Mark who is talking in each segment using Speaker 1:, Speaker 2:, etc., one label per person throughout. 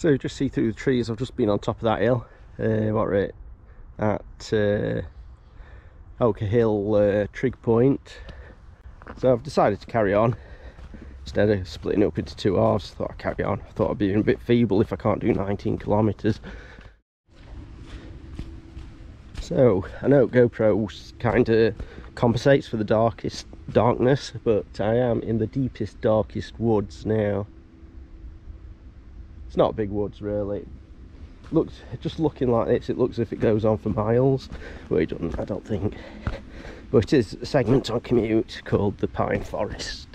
Speaker 1: So just see through the trees. I've just been on top of that hill. What are it? At Oaker Hill Trig Point. So I've decided to carry on instead of splitting up into two halves. I thought I'd carry on. I thought I'd be a bit feeble if I can't do 19 kilometres. So I know GoPro kind of compensates for the darkness, but I am in the deepest, darkest woods now. It's not big woods really. Looks, just looking like this, it looks as if it goes on for miles, but it doesn't, I don't think. But it is a segment on commute called the Pine Forest.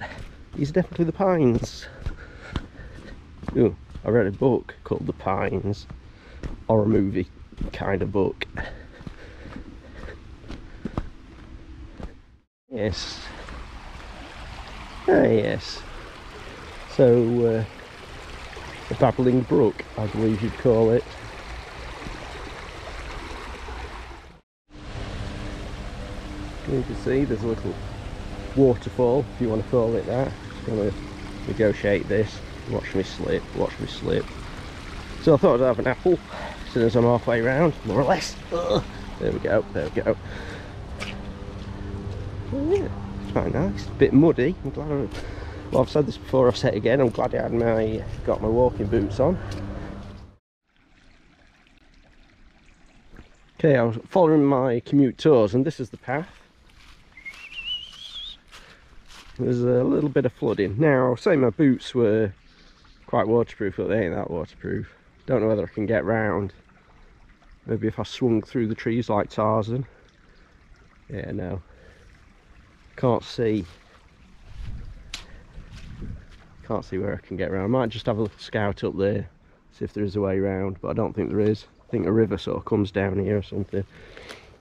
Speaker 1: These are definitely the pines. Ooh, I read a book called The Pines, or a movie kind of book. Yes. Ah, yes. So, a babbling brook, I believe you'd call it. You can see there's a little waterfall, if you want to call it that. Just going to negotiate this. Watch me slip, watch me slip. So I thought I'd have an apple as soon as I'm halfway round, more or less. Ugh. There we go, there we go. Oh, yeah, it's quite nice. A bit muddy. I'm glad well, I've said this before, I've said it again. I'm glad I had got my walking boots on. Okay, I was following my commute tours, and this is the path. There's a little bit of flooding. Now, I'll say my boots were quite waterproof, but they ain't that waterproof. Don't know whether I can get round. Maybe if I swung through the trees like Tarzan. Yeah, no. Can't see where I can get around. I might just have a little scout up there, see if there is a way around, but I don't think there is. I think a river sort of comes down here or something.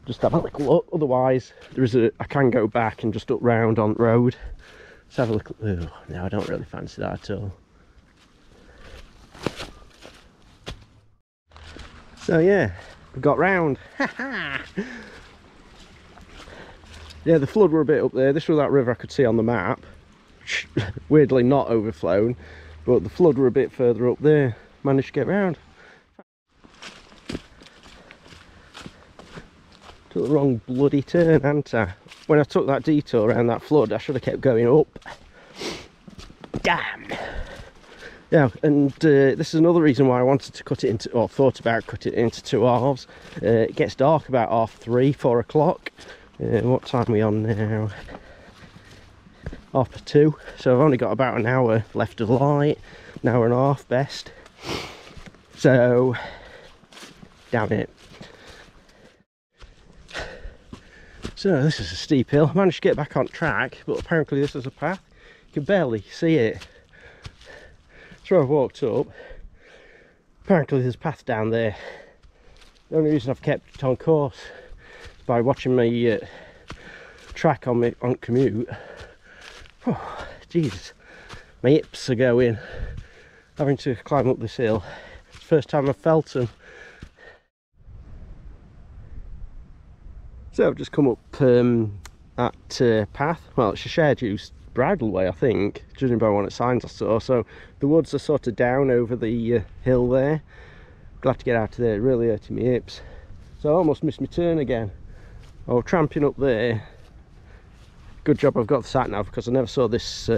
Speaker 1: Just have a little look. Otherwise, I can go back and just up round on the road. Let's have a look. Oh, no, I don't really fancy that at all. So yeah, we got round. Yeah, the flood were a bit up there. This was that river I could see on the map. Weirdly not overflown, but the flood were a bit further up there. Managed to get round. Took the wrong bloody turn, hadn't I? When I took that detour around that flood, I should have kept going up. Damn! Yeah, and this is another reason why I wanted to cut it into, or thought about cutting it into two halves. It gets dark about 3:30, 4 o'clock. What time are we on now? 2:30, so I've only got about an hour left of light, an hour and a half best. So, damn it. So this is a steep hill. I managed to get back on track, but apparently this is a path. You can barely see it. So I've walked up. Apparently there's a path down there. The only reason I've kept it on course is by watching my track on commute. Oh, Jesus, my hips are going. Having to climb up this hill. It's the first time I've felt them. So I've just come up at path. Well, it's a shared use bridleway, I think, judging by one of the signs I saw. So the woods are sort of down over the hill there. Glad to get out of there, really hurting my hips. So I almost missed my turn again. I was tramping up there. Good job I've got the sat nav, because I never saw this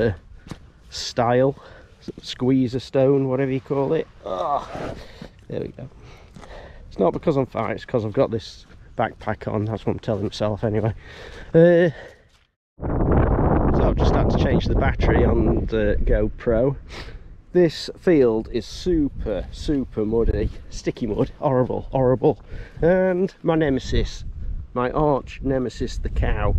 Speaker 1: style, squeezer stone, whatever you call it. Oh, there we go. It's not because I'm fine, it's because I've got this backpack on. That's what I'm telling myself anyway. So I've just had to change the battery on the GoPro. This field is super muddy, sticky mud, horrible. And my nemesis, my arch nemesis, the cow.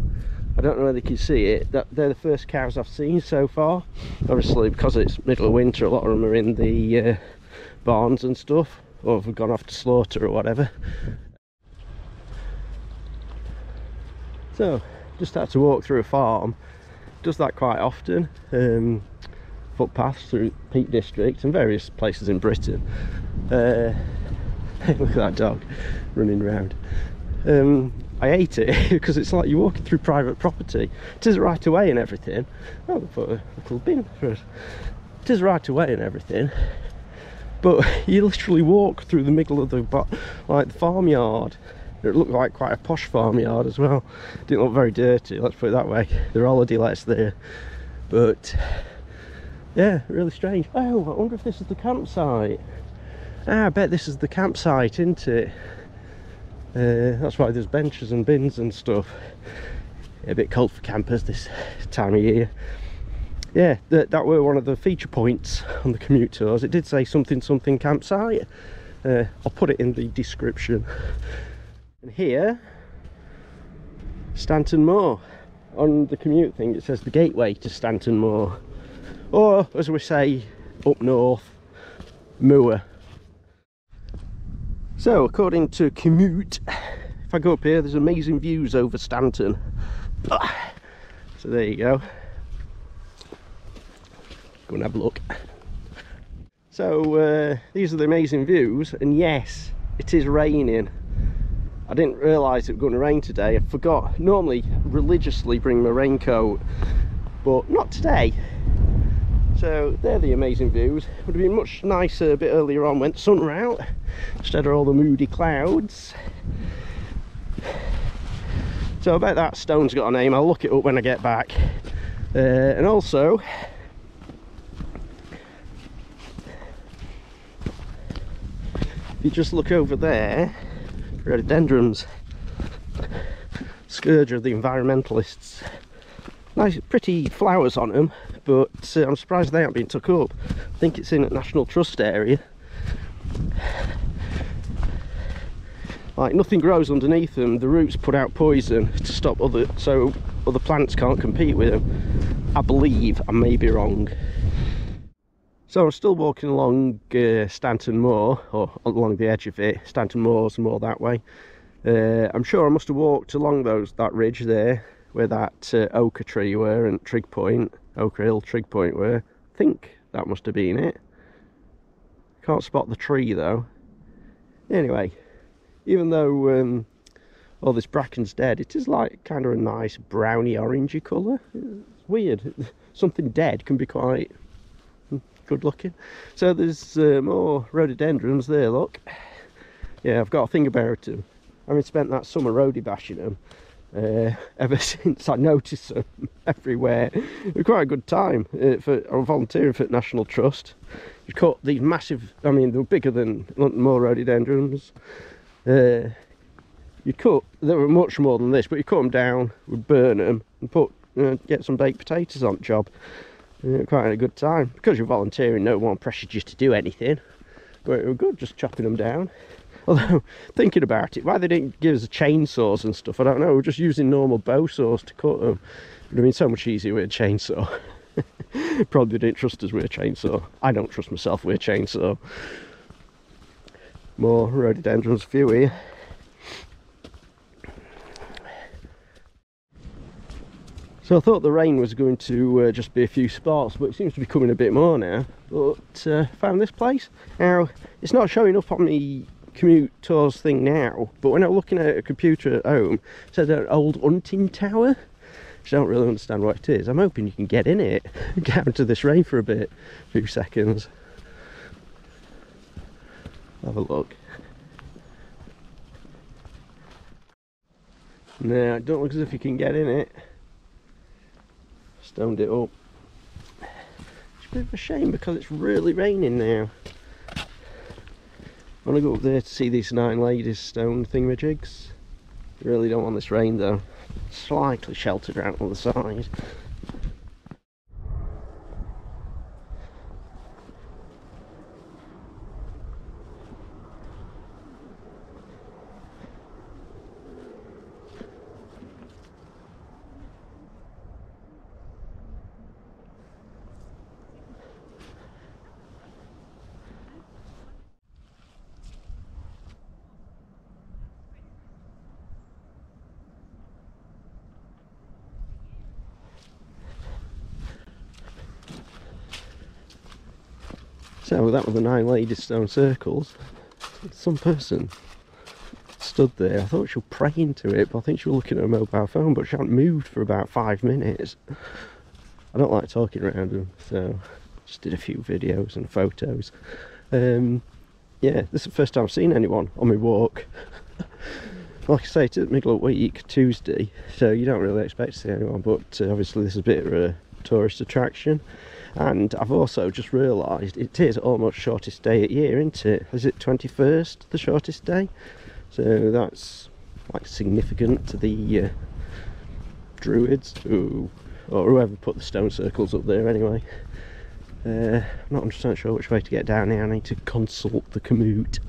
Speaker 1: I don't know whether you can see it. They're the first cows I've seen so far. Obviously, because it's middle of winter, a lot of them are in the barns and stuff, or have gone off to slaughter or whatever. So, just had to walk through a farm. Does that quite often. Footpaths through Peak District and various places in Britain. Look at that dog running around. I hate it because it's like you're walking through private property. It is right away and everything. Oh, I put a little bin for it. It is right away and everything, but you literally walk through the middle of the farmyard. It looked like quite a posh farmyard as well. Didn't look very dirty, let's put it that way. There are holiday lets there, but yeah, really strange. Oh, I wonder if this is the campsite. Ah, I bet this is the campsite, isn't it? That's why there's benches and bins and stuff. A bit cold for campers this time of year. Yeah, that were one of the feature points on the commute tours. It did say something campsite. I'll put it in the description. And here, Stanton Moor. On the commute thing it says the gateway to Stanton Moor, or as we say up north, moor. So according to Commute, if I go up here, there's amazing views over Stanton. So there you go. Go and have a look. So these are the amazing views, and yes, it is raining. I didn't realise it was going to rain today. I forgot. Normally religiously bring my raincoat, but not today. So they're the amazing views. Would have been much nicer a bit earlier on when the sun were out, instead of all the moody clouds. So I bet that stone's got a name. I'll look it up when I get back. And also, if you just look over there, rhododendrons, scourge of the environmentalists. Nice pretty flowers on them, but I'm surprised they haven't been took up. I think it's in a National Trust area. Like, nothing grows underneath them. The roots put out poison to stop so other plants can't compete with them. I believe, I may be wrong. So I'm still walking along Stanton Moor, or along the edge of it. Stanton Moor's more that way. I'm sure I must have walked along that ridge there, where that ochre tree were, and Trig Point, Ochre Hill, Trig Point were. I think that must have been it. Can't spot the tree though. Anyway, even though all this bracken's dead, it is like kind of a nice browny orangey colour. It's weird. Something dead can be quite good looking. So there's more rhododendrons there, look. Yeah, I've got a thing about them. Having spent that summer roadie bashing them, ever since I noticed them everywhere. It was quite a good time. I'm volunteering for National Trust. You cut these massive, I mean, they were bigger than more rhododendrons. They were much more than this, but you cut them down, would burn them, and get some baked potatoes on the job. Quite a good time. Because you're volunteering, no one pressured you to do anything, but it was good just chopping them down. Although, thinking about it, why they didn't give us chainsaws and stuff, I don't know. We're just using normal bow saws to cut them. It would have been so much easier with a chainsaw. Probably didn't trust us with a chainsaw. I don't trust myself with a chainsaw. More rhododendrons, a few here. So I thought the rain was going to just be a few spots, but it seems to be coming a bit more now. But found this place. Now, it's not showing up on the commute tours thing now, but when I'm looking at a computer at home, it says an old hunting tower, which I don't really understand what it is. I'm hoping you can get in it, get out into this rain for a few seconds. Have a look. No, it don't look as if you can get in it. Stoned it up. It's a bit of a shame because it's really raining now. I want to go up there to see these 9 ladies stone thingamajigs. Really don't want this rain though. Slightly sheltered out on the side. So that were the 9 ladies stone circles. Some person stood there. I thought she was praying to it, but I think she was looking at her mobile phone, but she hadn't moved for about 5 minutes. I don't like talking around them, so just did a few videos and photos. Yeah, this is the first time I've seen anyone on my walk. Like I say, it's at middle of the week, Tuesday, so you don't really expect to see anyone, but obviously this is a bit of a tourist attraction. And I've also just realised it is almost shortest day of year, isn't it? Is it 21st, the shortest day? So that's like significant to the druids, or whoever put the stone circles up there anyway. I'm not 100% sure which way to get down here. I need to consult the commute.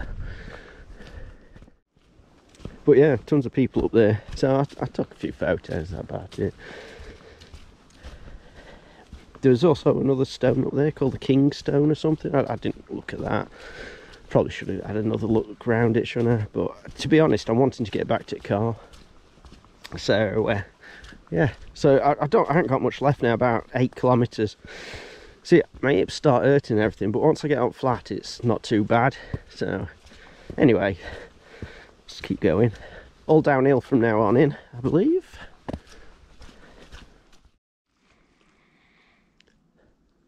Speaker 1: But yeah, tons of people up there, so I took a few photos about it. There's also another stone up there called the King Stone or something. I didn't look at that. Probably should have had another look around it, shouldn't I? But to be honest, I'm wanting to get back to the car. So yeah, so I haven't got much left now, about 8 kilometres. See, my hips start hurting and everything, but once I get out flat, it's not too bad. So anyway, just keep going. All downhill from now on in, I believe.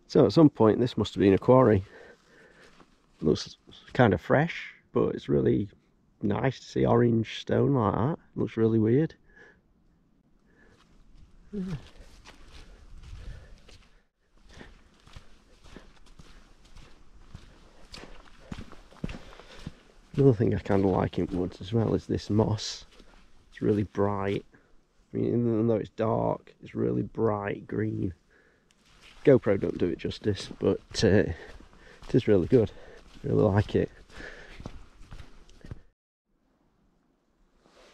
Speaker 1: So at some point this must have been a quarry. It looks kind of fresh, but it's really nice to see orange stone like that. It looks really weird. Yeah. Another thing I kind of like in woods as well is this moss. It's really bright. I mean, even though it's dark, it's really bright green. GoPro don't do it justice, but it is really good. I really like it.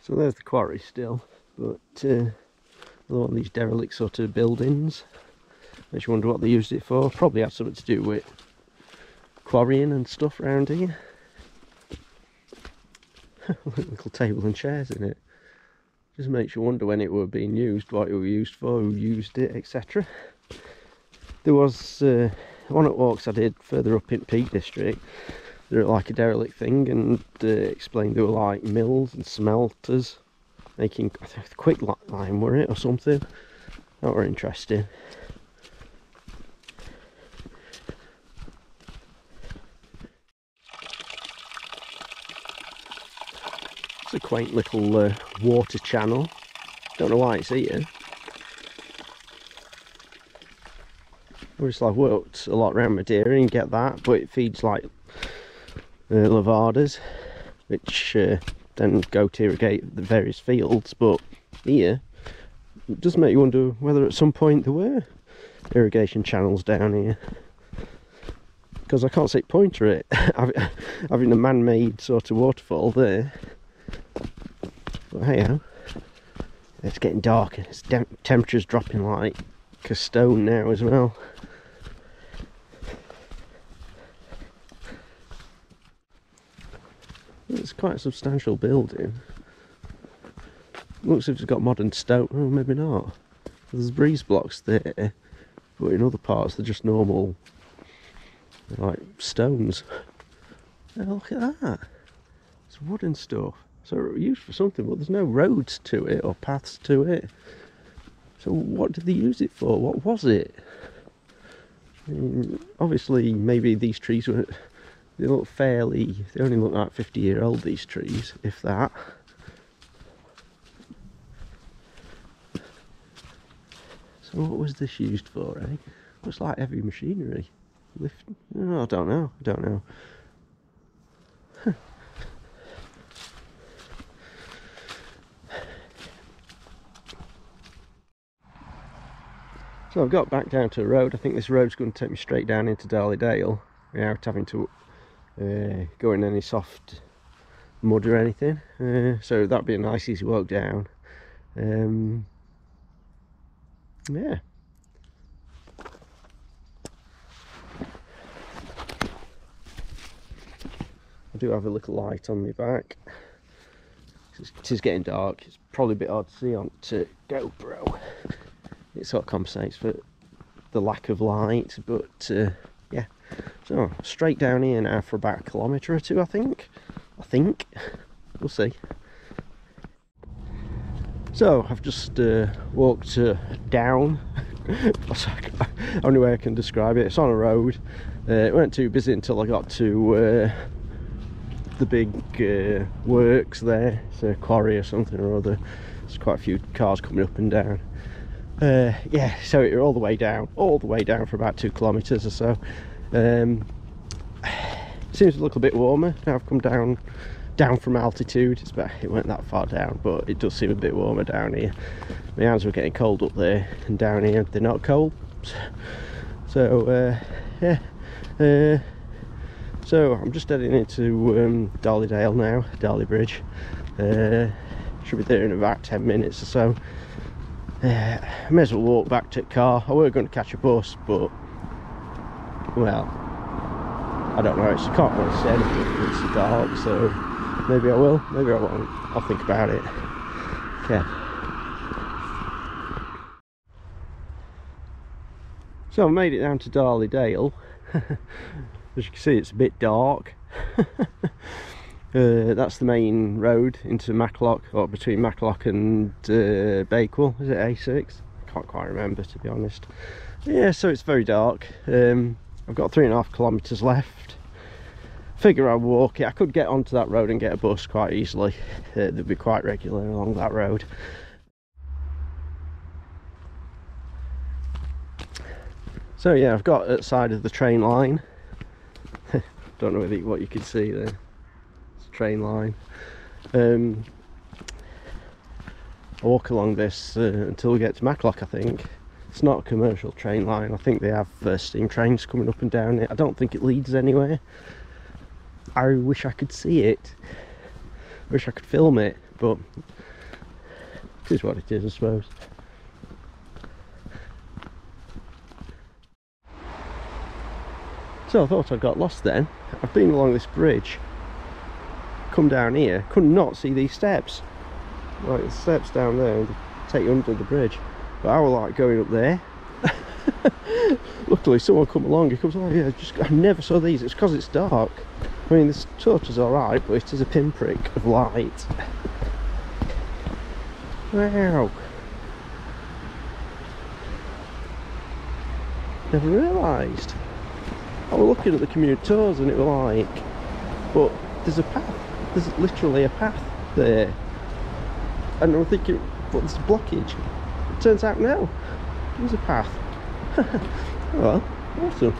Speaker 1: So there's the quarry still, but another one of these derelict sort of buildings. Makes you wonder what they used it for. Probably had something to do with quarrying and stuff around here. Little table and chairs in it. Just makes you wonder when it were being used, what it was used for, who used it, etc. There was one at walks I did further up in Peak District. They're like a derelict thing, and explained they were like mills and smelters making, I think, quick lime, were it, or something. That were interesting. It's a quaint little water channel. Don't know why it's here. Obviously I've worked a lot around Madeira and get that, but it feeds like levadas, which then go to irrigate the various fields. But here, it does make you wonder whether at some point there were irrigation channels down here, because I can't see the point to it. Having a man-made sort of waterfall there. But hey ho, it's getting dark and its temperature's dropping like a stone now as well. It's quite a substantial building. Looks as if it's got modern stone. Oh, maybe not. There's breeze blocks there, but in other parts they're just normal, like, stones. Oh, look at that. It's wooden stuff. So used for something, but there's no roads to it or paths to it. So what did they use it for? What was it? I mean, obviously, maybe these trees were, they look fairly, they only look like 50-year-old, these trees, if that. So what was this used for, eh? Looks like heavy machinery. Lift? Oh, I don't know. So I've got back down to the road. I think this road's going to take me straight down into Darley Dale without having to go in any soft mud or anything. So that'd be a nice easy walk down. Yeah. I do have a little light on my back. It is getting dark. It's probably a bit hard to see on GoPro. It sort of compensates for the lack of light, but yeah. So straight down here now for about a kilometre or two, I think. We'll see. So I've just walked down Only way I can describe it. It's on a road. It weren't too busy until I got to the big works there. It's a quarry or something or other. There's quite a few cars coming up and down. Yeah, so you're all the way down for about 2 kilometers or so. Seems to look a bit warmer now I've come down from altitude. It weren't that far down, but it does seem a bit warmer down here. My hands were getting cold up there, and down here they're not cold. So yeah, so I'm just heading into Darley now, Darley Bridge. Should be there in about 10 minutes or so. I may as well walk back to the car. I were going to catch a bus, but well, I don't know. I can't really say anything. It's dark, so maybe I will, maybe I won't. I'll think about it. Okay. So I made it down to Darley Dale. As you can see, it's a bit dark. That's the main road into Matlock, or between Matlock and Bakewell. Is it A6? I can't quite remember, to be honest. Yeah, so it's very dark. I've got 3.5 kilometers left. Figure I'll walk it. I could get onto that road and get a bus quite easily. They'd be quite regular along that road. So yeah, I've got at the side of the train line. Don't know what you can see there. It's a train line. I'll walk along this until we get to Matlock, I think. It's not a commercial train line. I think they have steam trains coming up and down it. I don't think it leads anywhere. I wish I could see it. I wish I could film it, but it is what it is, I suppose. So I thought I got lost then. I've been along this bridge, come down here, could not see these steps. Like the steps down there take you under the bridge. But I was like going up there. Luckily someone come along, he comes, oh yeah, I never saw these. It's because it's dark. I mean, this torch is alright, but it is a pinprick of light. Wow. Never realised. I was looking at the commuters and it was like, but there's a path. There's literally a path there. And I'm thinking, but there's a blockage. It turns out no, there's a path. Oh well, awesome.